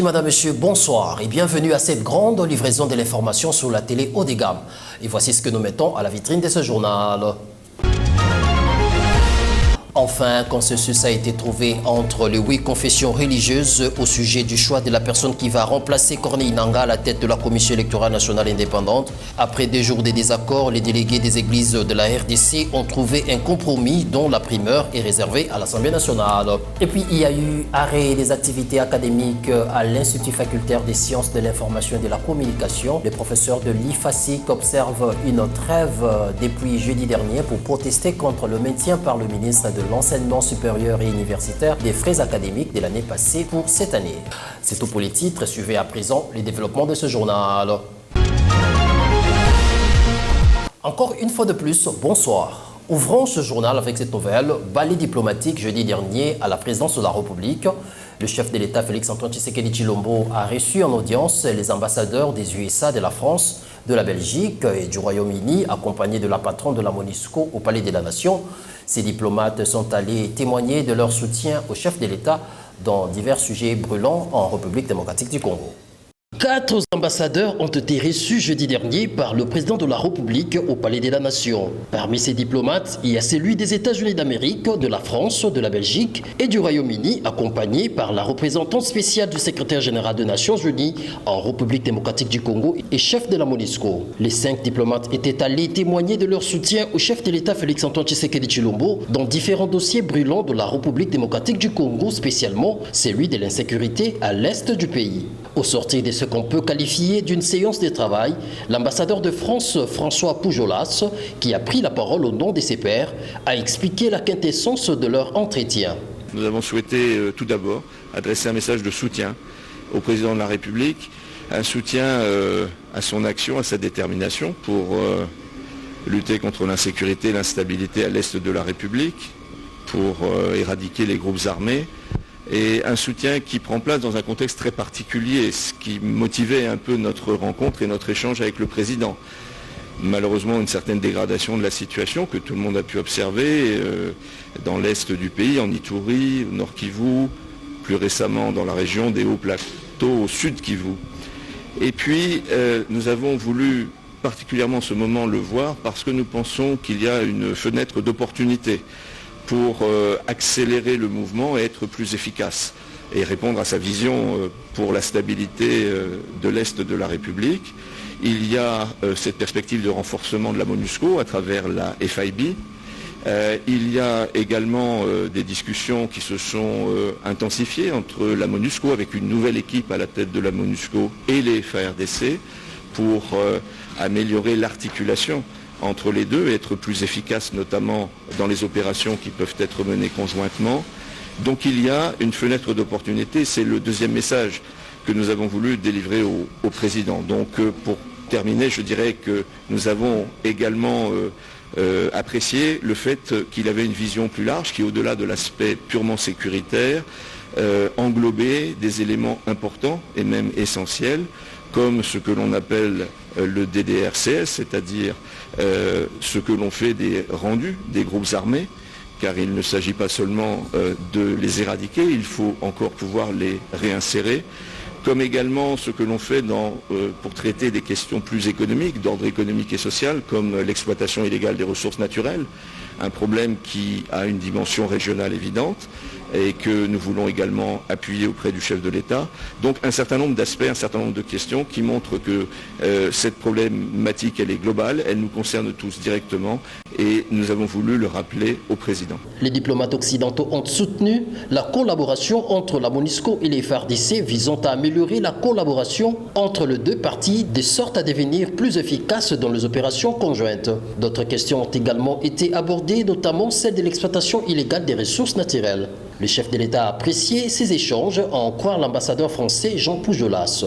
Madame, Monsieur, bonsoir et bienvenue à cette grande livraison de l'information sur la télé haut de gamme. Et voici ce que nous mettons à la vitrine de ce journal. Enfin, consensus a été trouvé entre les 8 confessions religieuses au sujet du choix de la personne qui va remplacer Corneille Nangaa à la tête de la Commission électorale nationale indépendante. Après 2 jours de désaccords, les délégués des églises de la RDC ont trouvé un compromis dont la primeur est réservée à l'Assemblée nationale. Et puis, il y a eu arrêt des activités académiques à l'Institut facultaire des sciences de l'information et de la communication. Les professeurs de l'IFASIC observent une trêve depuis jeudi dernier pour protester contre le maintien par le ministre de l'enseignement supérieur et universitaire des frais académiques de l'année passée pour cette année. C'est tout pour les titres. Suivez à présent les développements de ce journal. Encore une fois de plus, bonsoir. Ouvrons ce journal avec cette nouvelle. Balai diplomatique jeudi dernier à la présidence de la République. Le chef de l'État, Félix-Antoine Tshisekedi Tshilombo, a reçu en audience les ambassadeurs des USA, de la France, de la Belgique et du Royaume-Uni, accompagnés de la patronne de la MONUSCO au Palais de la Nation. Ces diplomates sont allés témoigner de leur soutien au chef de l'État dans divers sujets brûlants en République démocratique du Congo. 4 ambassadeurs ont été reçus jeudi dernier par le président de la République au Palais de la Nation. Parmi ces diplomates, il y a celui des États-Unis d'Amérique, de la France, de la Belgique et du Royaume-Uni, accompagné par la représentante spéciale du secrétaire général des Nations Unies en République démocratique du Congo et chef de la MONUSCO. Les 5 diplomates étaient allés témoigner de leur soutien au chef de l'État Félix-Antoine Tshisekedi Tshilombo dans différents dossiers brûlants de la République démocratique du Congo, spécialement celui de l'insécurité à l'est du pays. Au sortir de ce qu'on peut qualifier d'une séance de travail, l'ambassadeur de France, François Poujolas, qui a pris la parole au nom de ses pairs, a expliqué la quintessence de leur entretien. Nous avons souhaité tout d'abord adresser un message de soutien au président de la République, un soutien à son action, à sa détermination pour lutter contre l'insécurité et l'instabilité à l'est de la République, pour éradiquer les groupes armés, et un soutien qui prend place dans un contexte très particulier, ce qui motivait un peu notre rencontre et notre échange avec le président. Malheureusement, une certaine dégradation de la situation que tout le monde a pu observer dans l'est du pays, en Ituri, au nord Kivu, plus récemment dans la région des Hauts Plateaux, au sud Kivu. Et puis, nous avons voulu particulièrement ce moment le voir parce que nous pensons qu'il y a une fenêtre d'opportunité pour accélérer le mouvement et être plus efficace et répondre à sa vision pour la stabilité de l'Est de la République. Il y a cette perspective de renforcement de la MONUSCO à travers la FIB. Il y a également des discussions qui se sont intensifiées entre la MONUSCO avec une nouvelle équipe à la tête de la MONUSCO et les FARDC pour améliorer l'articulation entre les deux et être plus efficace notamment dans les opérations qui peuvent être menées conjointement. Donc il y a une fenêtre d'opportunité, c'est le deuxième message que nous avons voulu délivrer au président. Donc pour terminer, je dirais que nous avons également apprécié le fait qu'il avait une vision plus large qui, au-delà de l'aspect purement sécuritaire, englobait des éléments importants et même essentiels, comme ce que l'on appelle le DDRCS, c'est-à-dire ce que l'on fait des rendus des groupes armés, car il ne s'agit pas seulement de les éradiquer, il faut encore pouvoir les réinsérer, comme également ce que l'on fait pour traiter des questions plus économiques, d'ordre économique et social, comme l'exploitation illégale des ressources naturelles, un problème qui a une dimension régionale évidente et que nous voulons également appuyer auprès du chef de l'État. Donc un certain nombre d'aspects, un certain nombre de questions qui montrent que cette problématique, elle est globale, elle nous concerne tous directement et nous avons voulu le rappeler au président. Les diplomates occidentaux ont soutenu la collaboration entre la MONUSCO et les FARDC visant à améliorer la collaboration entre les deux parties de sorte à devenir plus efficace dans les opérations conjointes. D'autres questions ont également été abordées, notamment celle de l'exploitation illégale des ressources naturelles. Le chef de l'État a apprécié ces échanges, à en croire l'ambassadeur français Jean Poujolas.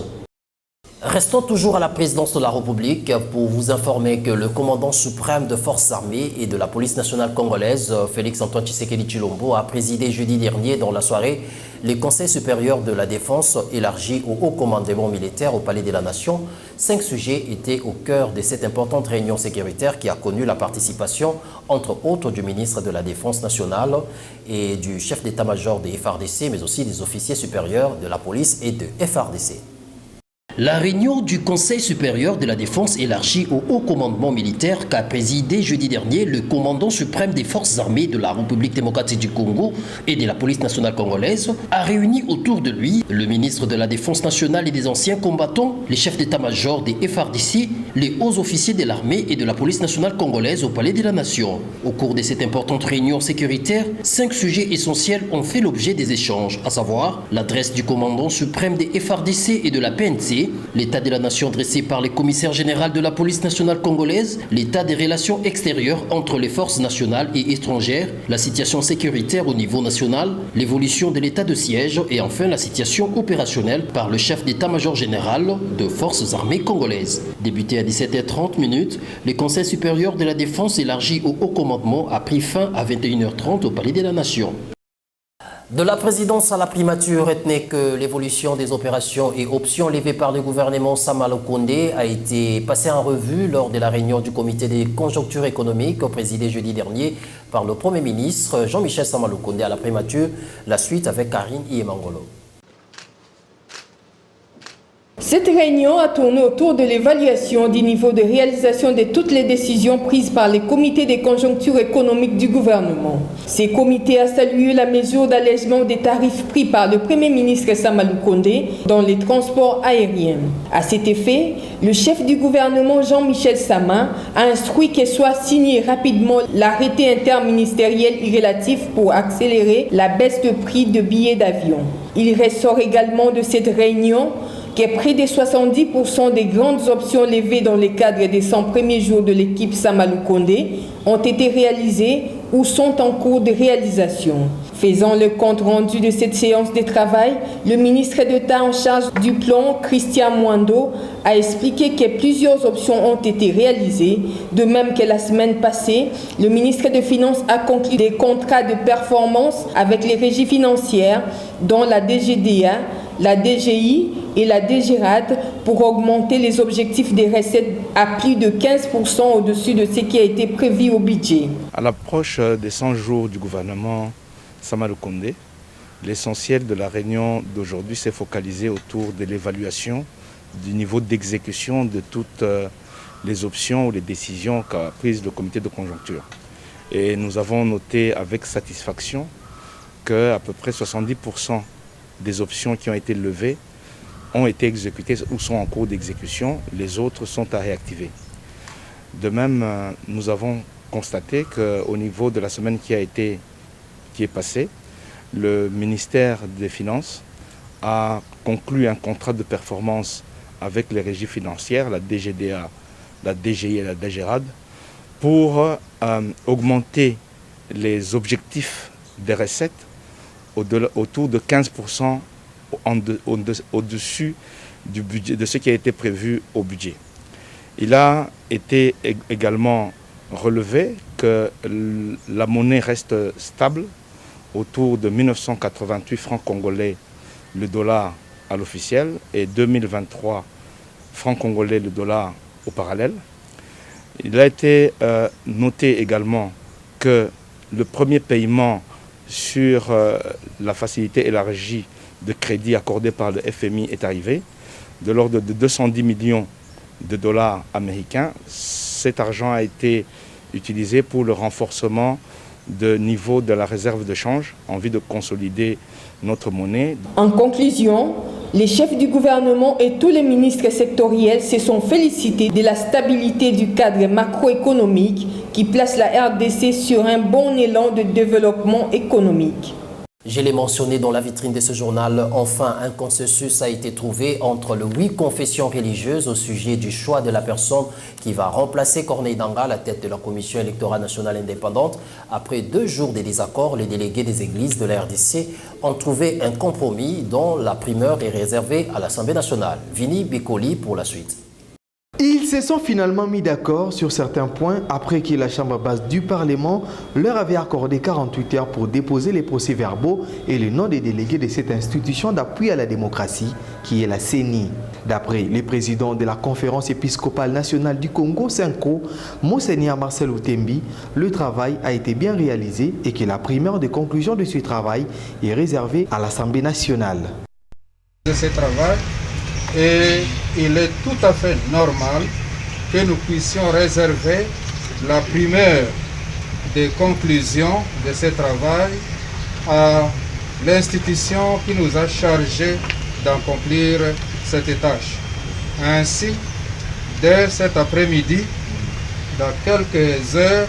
Restons toujours à la présidence de la République pour vous informer que le commandant suprême de forces armées et de la police nationale congolaise, Félix-Antoine Tshisekedi Tshilombo, a présidé jeudi dernier dans la soirée les conseils supérieurs de la défense élargis au haut commandement militaire au Palais de la Nation. 5 sujets étaient au cœur de cette importante réunion sécuritaire qui a connu la participation, entre autres, du ministre de la Défense nationale et du chef d'état-major des FARDC, mais aussi des officiers supérieurs de la police et de FARDC. La réunion du Conseil supérieur de la défense élargie au haut commandement militaire qu'a présidé jeudi dernier le commandant suprême des forces armées de la République démocratique du Congo et de la police nationale congolaise a réuni autour de lui le ministre de la Défense nationale et des anciens combattants, les chefs d'état-major des FARDC, les hauts officiers de l'armée et de la police nationale congolaise au Palais de la Nation. Au cours de cette importante réunion sécuritaire, 5 sujets essentiels ont fait l'objet des échanges, à savoir l'adresse du commandant suprême des FARDC et de la PNC, l'état de la nation dressé par les commissaires généraux de la police nationale congolaise, l'état des relations extérieures entre les forces nationales et étrangères, la situation sécuritaire au niveau national, l'évolution de l'état de siège et enfin la situation opérationnelle par le chef d'état-major général de forces armées congolaises. Débuté à 17h30, le Conseil supérieur de la défense élargi au haut commandement a pris fin à 21h30 au Palais de la Nation. De la présidence à la primature, retenez que l'évolution des opérations et options levées par le gouvernement Sama Lukonde a été passée en revue lors de la réunion du comité des conjonctures économiques présidé jeudi dernier par le Premier ministre Jean-Michel Sama Lukonde à la primature. La suite avec Karine Iemangolo. Cette réunion a tourné autour de l'évaluation du niveau de réalisation de toutes les décisions prises par les comités des conjonctures économiques du gouvernement. Ces comités ont salué la mesure d'allègement des tarifs pris par le Premier ministre Sama Lukonde dans les transports aériens. À cet effet, le chef du gouvernement Jean-Michel Sama a instruit que soit signé rapidement l'arrêté interministériel relatif pour accélérer la baisse de prix de billets d'avion. Il ressort également de cette réunion que près de 70% des grandes options levées dans le cadre des 100 premiers jours de l'équipe Sama Lukonde ont été réalisées ou sont en cours de réalisation. Faisant le compte rendu de cette séance de travail, le ministre d'État en charge du plan, Christian Mwando, a expliqué que plusieurs options ont été réalisées. De même que la semaine passée, le ministre des Finances a conclu des contrats de performance avec les régies financières, dont la DGDA, la DGI et la DGRAD pour augmenter les objectifs des recettes à plus de 15% au-dessus de ce qui a été prévu au budget. À l'approche des 100 jours du gouvernement Sama Lukonde, l'essentiel de la réunion d'aujourd'hui s'est focalisé autour de l'évaluation du niveau d'exécution de toutes les options ou les décisions qu'a prises le comité de conjoncture. Et nous avons noté avec satisfaction qu'à peu près 70% des options qui ont été levées ont été exécutées ou sont en cours d'exécution. Les autres sont à réactiver. De même, nous avons constaté qu'au niveau de la semaine qui est passée, le ministère des Finances a conclu un contrat de performance avec les régies financières, la DGDA, la DGI et la DGRAD, pour augmenter les objectifs des recettes autour de 15% au-dessus du budget, de ce qui a été prévu au budget. Il a été également relevé que la monnaie reste stable autour de 1988 francs congolais le dollar à l'officiel et 2023 francs congolais le dollar au parallèle. Il a été noté également que le premier paiement sur la facilité élargie de crédit accordée par le FMI est arrivé, de l'ordre de 210 millions de dollars américains. Cet argent a été utilisé pour le renforcement de niveau de la réserve de change en vue de consolider notre monnaie. En conclusion, les chefs du gouvernement et tous les ministres sectoriels se sont félicités de la stabilité du cadre macroéconomique qui place la RDC sur un bon élan de développement économique. Je l'ai mentionné dans la vitrine de ce journal, enfin un consensus a été trouvé entre les 8 confessions religieuses au sujet du choix de la personne qui va remplacer Corneille Nangaa à la tête de la Commission électorale nationale indépendante. Après 2 jours de désaccords, les délégués des églises de la RDC ont trouvé un compromis dont la primeur est réservée à l'Assemblée nationale. Vini Bikoli pour la suite. Ils se sont finalement mis d'accord sur certains points après que la Chambre basse du Parlement leur avait accordé 48 heures pour déposer les procès-verbaux et le nom des délégués de cette institution d'appui à la démocratie qui est la CENI. D'après le président de la Conférence épiscopale nationale du Congo, Senko, Monseigneur Marcel Outembi, le travail a été bien réalisé et que la primeur de conclusion de ce travail est réservée à l'Assemblée nationale. De ce travail, et il est tout à fait normal que nous puissions réserver la primeur des conclusions de ce travail à l'institution qui nous a chargé d'accomplir cette tâche. Ainsi, dès cet après-midi, dans quelques heures,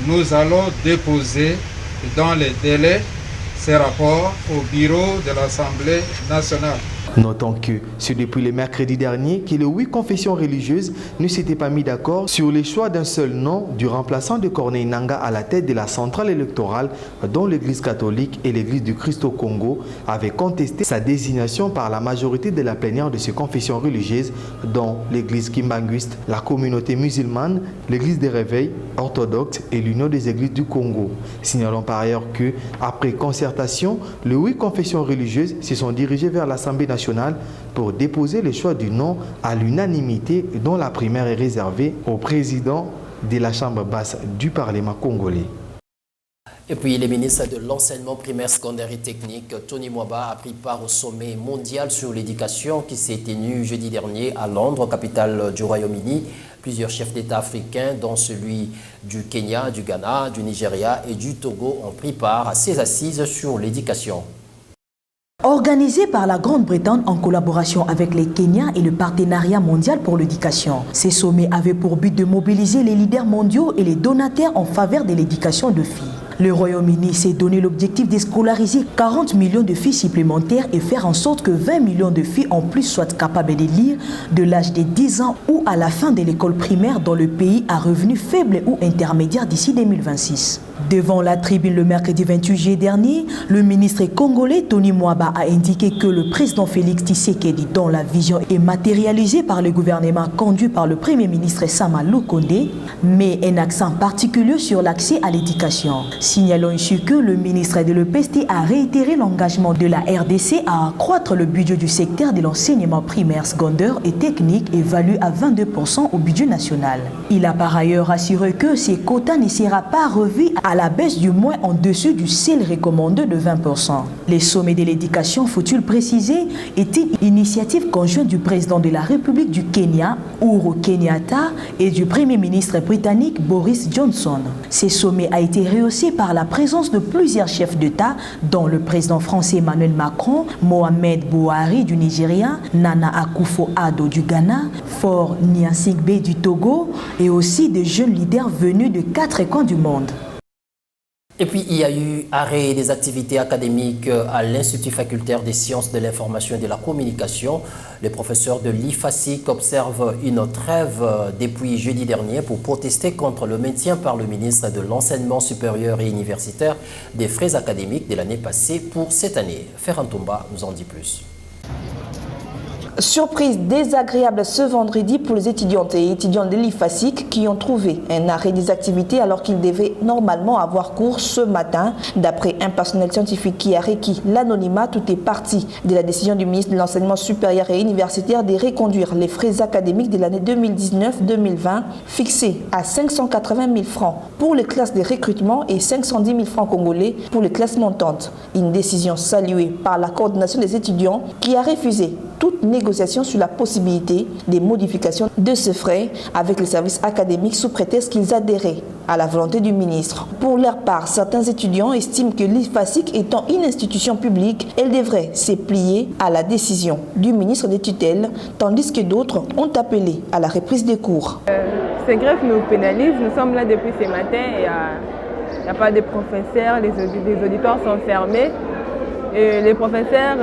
nous allons déposer dans les délais ces rapports au bureau de l'Assemblée nationale. Notons que c'est depuis le mercredi dernier que les 8 confessions religieuses ne s'étaient pas mis d'accord sur le choix d'un seul nom du remplaçant de Corneille Nangaa à la tête de la centrale électorale dont l'Église catholique et l'Église du Christ au Congo avaient contesté sa désignation par la majorité de la plénière de ces confessions religieuses dont l'Église kimbanguiste, la communauté musulmane, l'Église des réveils orthodoxes et l'Union des églises du Congo. Signalons par ailleurs que, après concertation, les 8 confessions religieuses se sont dirigées vers l'Assemblée nationale pour déposer le choix du nom à l'unanimité dont la primaire est réservée au président de la Chambre basse du Parlement congolais. Et puis, le ministre de l'Enseignement primaire, secondaire et technique, Tony Mwaba, a pris part au sommet mondial sur l'éducation qui s'est tenu jeudi dernier à Londres, capitale du Royaume-Uni. Plusieurs chefs d'État africains, dont celui du Kenya, du Ghana, du Nigeria et du Togo, ont pris part à ces assises sur l'éducation. Organisé par la Grande-Bretagne en collaboration avec les Kenyans et le Partenariat mondial pour l'éducation. Ces sommets avaient pour but de mobiliser les leaders mondiaux et les donataires en faveur de l'éducation de filles. Le Royaume-Uni s'est donné l'objectif de scolariser 40 millions de filles supplémentaires et faire en sorte que 20 millions de filles en plus soient capables de lire de l'âge de 10 ans ou à la fin de l'école primaire dans le pays à revenus faibles ou intermédiaires d'ici 2026. Devant la tribune le mercredi 28 juillet dernier, le ministre congolais Tony Mwaba a indiqué que le président Félix Tshisekedi, dont la vision est matérialisée par le gouvernement conduit par le premier ministre Sama Lukonde, met un accent particulier sur l'accès à l'éducation. Signalons ici que le ministre de l'EPST a réitéré l'engagement de la RDC à accroître le budget du secteur de l'enseignement primaire, secondaire et technique évalué à 22% au budget national. Il a par ailleurs assuré que ces quotas ne seront pas revus à la baisse du moins en dessus du seuil recommandé de 20%. Les sommets de l'éducation, faut-il préciser, est une initiative conjointe du président de la République du Kenya, Uhuru Kenyatta, et du premier ministre britannique Boris Johnson. Ces sommets a été rehaussé par la présence de plusieurs chefs d'État, dont le président français Emmanuel Macron, Mohamed Bouhari du Nigeria, Nana Akufo-Addo du Ghana, Faure Gnassingbé du Togo, et aussi de jeunes leaders venus de 4 coins du monde. Et puis, il y a eu arrêt des activités académiques à l'Institut facultaire des sciences de l'information et de la communication. Les professeurs de l'IFASIC observent une trêve depuis jeudi dernier pour protester contre le maintien par le ministre de l'Enseignement supérieur et universitaire des frais académiques de l'année passée pour cette année. Ferran Tomba nous en dit plus. Surprise désagréable ce vendredi pour les étudiantes et étudiants de l'IFASIC qui ont trouvé un arrêt des activités alors qu'ils devaient normalement avoir cours ce matin. D'après un personnel scientifique qui a requis l'anonymat, tout est parti de la décision du ministre de l'Enseignement supérieur et universitaire de reconduire les frais académiques de l'année 2019-2020 fixés à 580 000 francs pour les classes de recrutement et 510 000 francs congolais pour les classes montantes. Une décision saluée par la coordination des étudiants qui a refusé toute négociation sur la possibilité des modifications de ce frais avec les services académiques sous prétexte qu'ils adhéraient à la volonté du ministre. Pour leur part, certains étudiants estiment que l'IFASIC étant une institution publique, elle devrait se plier à la décision du ministre des tutelles, tandis que d'autres ont appelé à la reprise des cours. Ces grèves nous pénalisent, nous sommes là depuis ce matin et il n'y a pas de professeurs, les auditoires sont fermés. Et les professeurs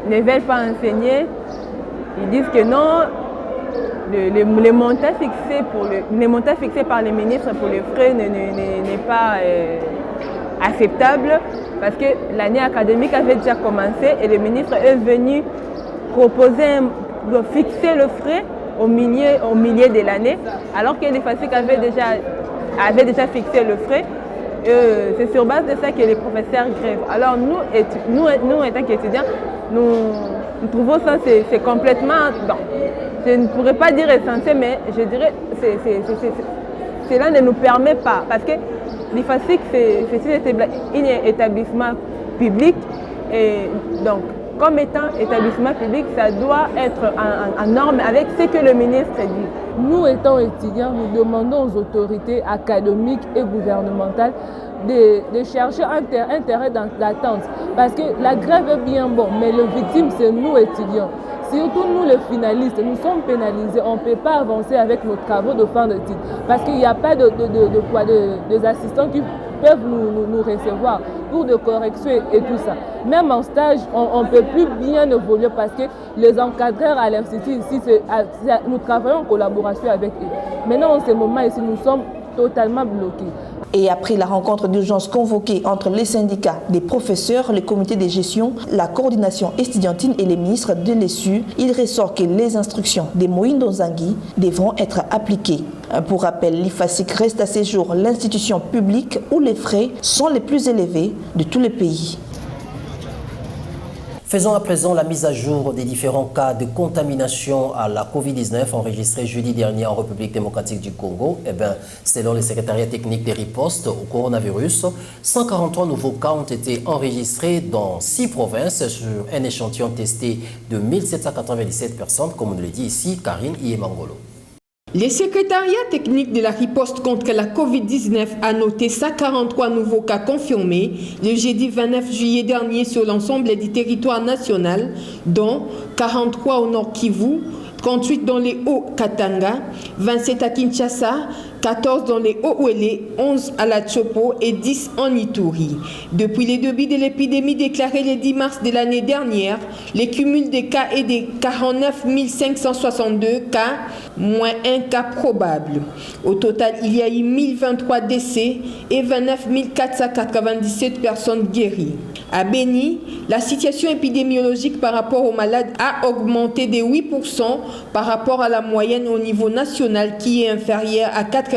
ne veulent pas enseigner. Ils disent que non, les montants fixés par les ministres pour les frais n'est pas acceptable parce que l'année académique avait déjà commencé et le ministre est venu proposer de fixer le frais au milieu de l'année, alors que les FASIC avaient déjà fixé le frais. C'est sur base de ça que les professeurs grèvent. Alors nous en tant qu'étudiants, nous trouvons ça c'est complètement, bon, je ne pourrais pas dire insensé, mais je dirais cela ne nous permet pas, parce que l'IFASIC c'est un établissement public et donc comme étant établissement public, ça doit être en norme avec ce que le ministre dit. Nous, étant étudiants, nous demandons aux autorités académiques et gouvernementales de chercher un terrain d'attente. Parce que la grève est bien bon, mais le victime, c'est nous, étudiants. Surtout nous, les finalistes, nous sommes pénalisés. On ne peut pas avancer avec nos travaux de fin d'études. Parce qu'il n'y a pas des assistants qui peuvent nous recevoir pour des corrections et tout ça. Même en stage, on ne peut plus bien évoluer parce que les encadreurs à l'institut ici, nous travaillons en collaboration avec eux. Maintenant, en ce moment ici, nous sommes totalement bloqués. Et après la rencontre d'urgence convoquée entre les syndicats des professeurs, les comités de gestion, la coordination estudiantine et les ministres de l'ESU, il ressort que les instructions de Moïse Nzangi devront être appliquées. Pour rappel, l'IFASIC reste à ce jour l'institution publique où les frais sont les plus élevés de tous les pays. Faisons à présent la mise à jour des différents cas de contamination à la Covid-19 enregistrés jeudi dernier en République démocratique du Congo. Selon le secrétariat technique des ripostes au coronavirus, 143 nouveaux cas ont été enregistrés dans 6 provinces sur un échantillon testé de 1797 personnes, comme on le dit ici, Karine Iemangolo. Le secrétariat technique de la riposte contre la Covid-19 a noté 143 nouveaux cas confirmés le jeudi 29 juillet dernier sur l'ensemble du territoire national, dont 43 au Nord Kivu, 38 dans les Hauts-Katanga, 27 à Kinshasa, 14 dans les Hauts-Ouélé, 11 à la Tchopo et 10 en Ituri. Depuis le début de l'épidémie déclarée le 10 mars de l'année dernière, le cumul des cas est de 49 562 cas, moins un cas probable. Au total, il y a eu 1023 décès et 29 497 personnes guéries. À Béni, la situation épidémiologique par rapport aux malades a augmenté de 8% par rapport à la moyenne au niveau national qui est inférieure à 4%.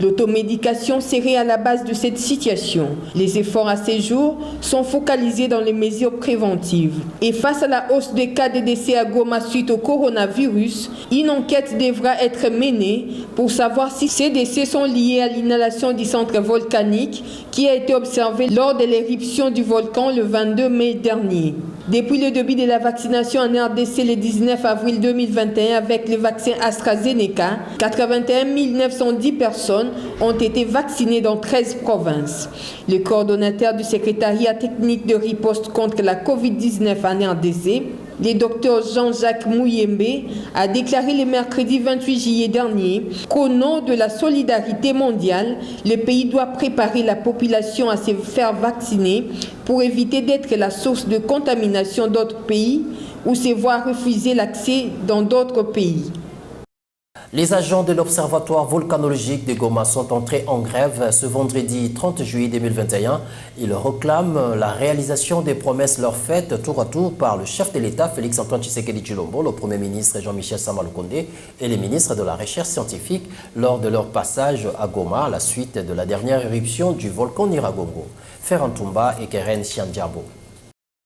L'automédication serait à la base de cette situation. Les efforts à ce jour sont focalisés dans les mesures préventives. Et face à la hausse des cas de décès à Goma suite au coronavirus, une enquête devra être menée pour savoir si ces décès sont liés à l'inhalation du centre volcanique qui a été observé lors de l'éruption du volcan le 22 mai dernier. Depuis le début de la vaccination en RDC le 19 avril 2021 avec le vaccin AstraZeneca, 81 910 personnes ont été vaccinées dans 13 provinces. Le coordonnateur du secrétariat technique de riposte contre la COVID-19 en RDC, le docteur Jean-Jacques Mouyembe, a déclaré le mercredi 28 juillet dernier qu'au nom de la solidarité mondiale, le pays doit préparer la population à se faire vacciner pour éviter d'être la source de contamination d'autres pays ou se voir refuser l'accès dans d'autres pays. Les agents de l'Observatoire volcanologique de Goma sont entrés en grève ce vendredi 30 juillet 2021. Ils réclament la réalisation des promesses leur faites tour à tour par le chef de l'État Félix-Antoine Tshisekedi Tshilombo, le Premier ministre Jean-Michel Sama Lukonde et les ministres de la Recherche scientifique lors de leur passage à Goma à la suite de la dernière éruption du volcan Nyiragongo. Ferran Toumba et Keren Chiandiabo.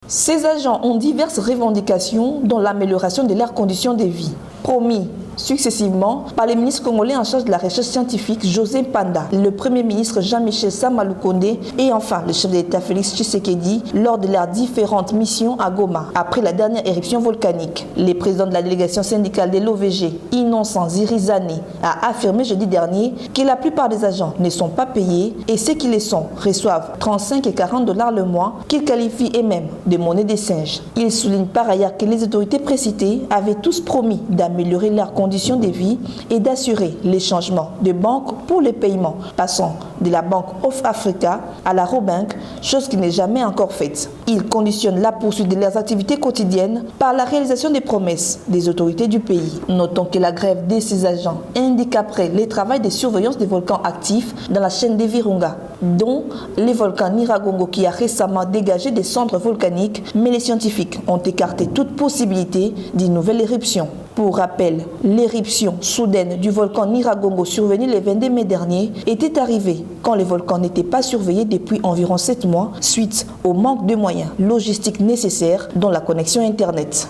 Ces agents ont diverses revendications dont l'amélioration de leurs conditions de vie, promis successivement par les ministres congolais en charge de la recherche scientifique José Panda, le Premier ministre Jean-Michel Sama Lukonde et enfin le chef de l'État Félix Tshisekedi lors de leurs différentes missions à Goma après la dernière éruption volcanique. Le président de la délégation syndicale de l'OVG, Innocent Zirizane, a affirmé jeudi dernier que la plupart des agents ne sont pas payés et ceux qui les sont reçoivent 35 et 40 $ le mois qu'ils qualifient eux-mêmes de monnaie des singes. Il souligne par ailleurs que les autorités précitées avaient tous promis d'améliorer leurs conditions conditions de vie et d'assurer les changements de banque pour les paiements, passant de la banque Off Africa à la Robank, chose qui n'est jamais encore faite. Ils conditionnent la poursuite de leurs activités quotidiennes par la réalisation des promesses des autorités du pays. Notons que la grève de ces agents indique après le travail de surveillance des volcans actifs dans la chaîne des Virunga, dont les volcans Nyiragongo qui a récemment dégagé des cendres volcaniques, mais les scientifiques ont écarté toute possibilité d'une nouvelle éruption. Pour rappel, l'éruption soudaine du volcan Nyiragongo survenue le 22 mai dernier était arrivée quand le volcan n'était pas surveillé depuis environ 7 mois suite au manque de moyens logistiques nécessaires dont la connexion Internet.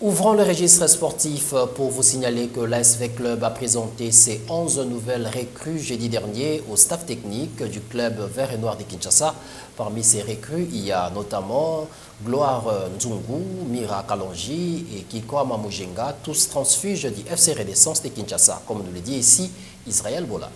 Ouvrons le registre sportif pour vous signaler que l'ASV Club a présenté ses 11 nouvelles recrues jeudi dernier au staff technique du club vert et noir de Kinshasa. Parmi ces recrues, il y a notamment Gloire Nzungu, Mira Kalonji et Kikoama Mujenga, tous transfuges du FC Renaissance de Kinshasa, comme nous le dit ici Israël Bola.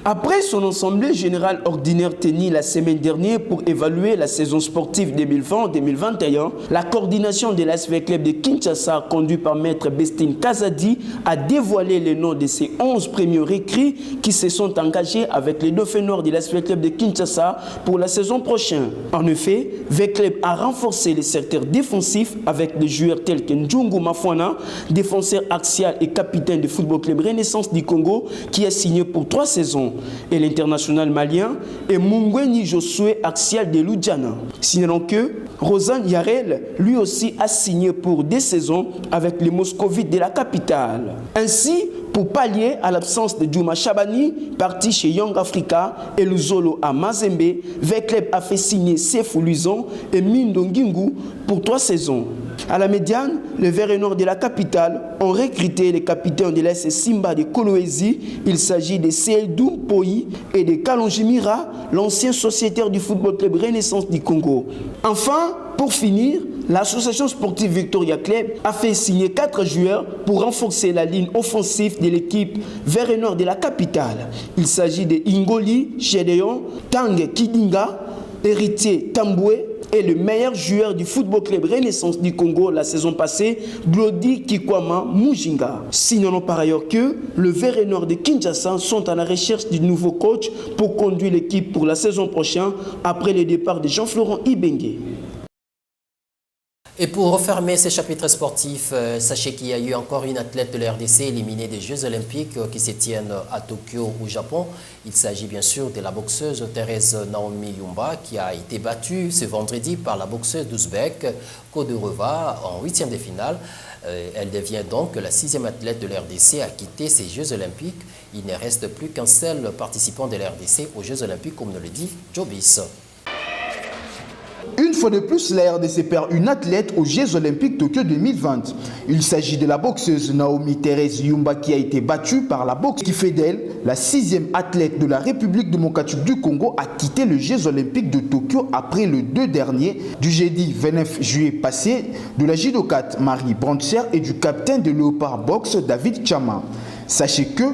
Après son assemblée générale ordinaire tenue la semaine dernière pour évaluer la saison sportive 2020-2021, la coordination de l'ASV Club de Kinshasa, conduite par Maître Bestine Kazadi, a dévoilé les noms de ses 11 premiers recrues qui se sont engagés avec les Dauphins Noirs de l'ASV Club de Kinshasa pour la saison prochaine. En effet, V Club a renforcé les secteurs défensifs avec des joueurs tels que Njungu Mafwana, défenseur axial et capitaine du Football Club Renaissance du Congo, qui a signé pour 3 saisons, et l'international malien et Mungweni Josué axial de Ludjana. Signalons que Rosanne Yarel lui aussi a signé pour 2 saisons avec les Moscovites de la capitale. Ainsi, pour pallier à l'absence de Djouma Chabani, parti chez Young Africa, et Luzolo à Mazembe, V-Club a fait signer Sefou Luizon et Mindo Ngingu pour 3 saisons. À la médiane, les Verts et Noirs de la capitale ont recruté les capitaines de l'AS Simba de Kolwezi. Il s'agit de Seydou Poi et de Kalonji Mira, l'ancien sociétaire du Football Club Renaissance du Congo. Enfin, pour finir, l'association sportive Victoria Club a fait signer 4 joueurs pour renforcer la ligne offensive de l'équipe Vert et Noir de la capitale. Il s'agit de Ingoli Gédéon, Tang Kidinga, Héritier Tamboué et le meilleur joueur du Football Club Renaissance du Congo la saison passée, Glody Kikwama Mujinga. Signalons par ailleurs que le Vert et Noir de Kinshasa sont à la recherche du nouveau coach pour conduire l'équipe pour la saison prochaine après le départ de Jean-Florent Ibengue. Et pour refermer ces chapitres sportifs, sachez qu'il y a eu encore une athlète de la RDC éliminée des Jeux Olympiques qui se tiennent à Tokyo au Japon. Il s'agit bien sûr de la boxeuse Thérèse Naomi Yumba qui a été battue ce vendredi par la boxeuse d'Ouzbek Kodorova en 8e de finale. Elle devient donc la 6e athlète de la RDC à quitter ces Jeux Olympiques. Il ne reste plus qu'un seul participant de la RDC aux Jeux Olympiques, comme nous le dit Jobis. Une fois de plus, la RDC perd une athlète aux Jeux Olympiques Tokyo 2020. Il s'agit de la boxeuse Naomi Thérèse Yumba qui a été battue par la boxe qui fait d'elle la 6e athlète de la République démocratique du Congo à quitter les Jeux Olympiques de Tokyo après le 2 dernier du jeudi 29 juillet passé de la judokate Marie Brandser et du capitaine de Léopard Boxe David Chama. Sachez que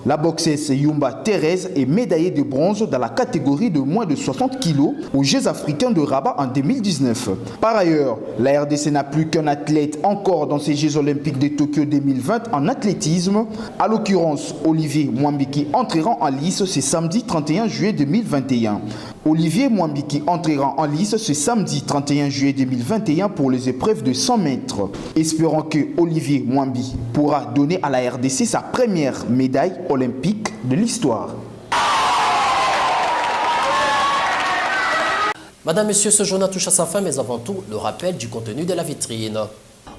la boxeuse Yumba Thérèse est médaillée de bronze dans la catégorie de moins de 60 kg aux Jeux africains de Rabat en 2019. Par ailleurs, la RDC n'a plus qu'un athlète encore dans ces Jeux olympiques de Tokyo 2020 en athlétisme, à l'occurrence Olivier Mwambiki entrera en lice ce samedi 31 juillet 2021. Olivier Mwambiki entrera en lice ce samedi 31 juillet 2021 pour les épreuves de 100 mètres. Espérons que Olivier Mwambi pourra donner à la RDC sa première médaille olympique de l'histoire. Madame, Monsieur, ce journal touche à sa fin, mais avant tout, le rappel du contenu de la vitrine.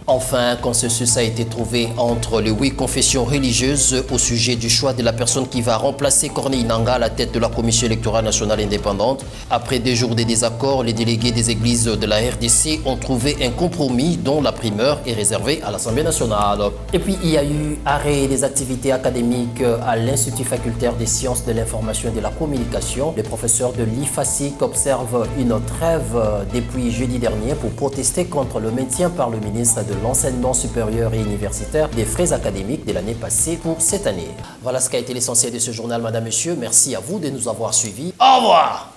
Enfin, consensus a été trouvé entre les 8 confessions religieuses au sujet du choix de la personne qui va remplacer Corneille Nangaa à la tête de la Commission électorale nationale indépendante. Après 2 jours de désaccords, les délégués des églises de la RDC ont trouvé un compromis dont la primeur est réservée à l'Assemblée nationale. Et puis, il y a eu arrêt des activités académiques à l'Institut facultaire des sciences de l'information et de la communication. Les professeurs de l'IFASIC observent une trêve depuis jeudi dernier pour protester contre le maintien par le ministre de l'enseignement supérieur et universitaire des frais académiques de l'année passée pour cette année. Voilà ce qui a été l'essentiel de ce journal, Madame, Monsieur. Merci à vous de nous avoir suivis. Au revoir.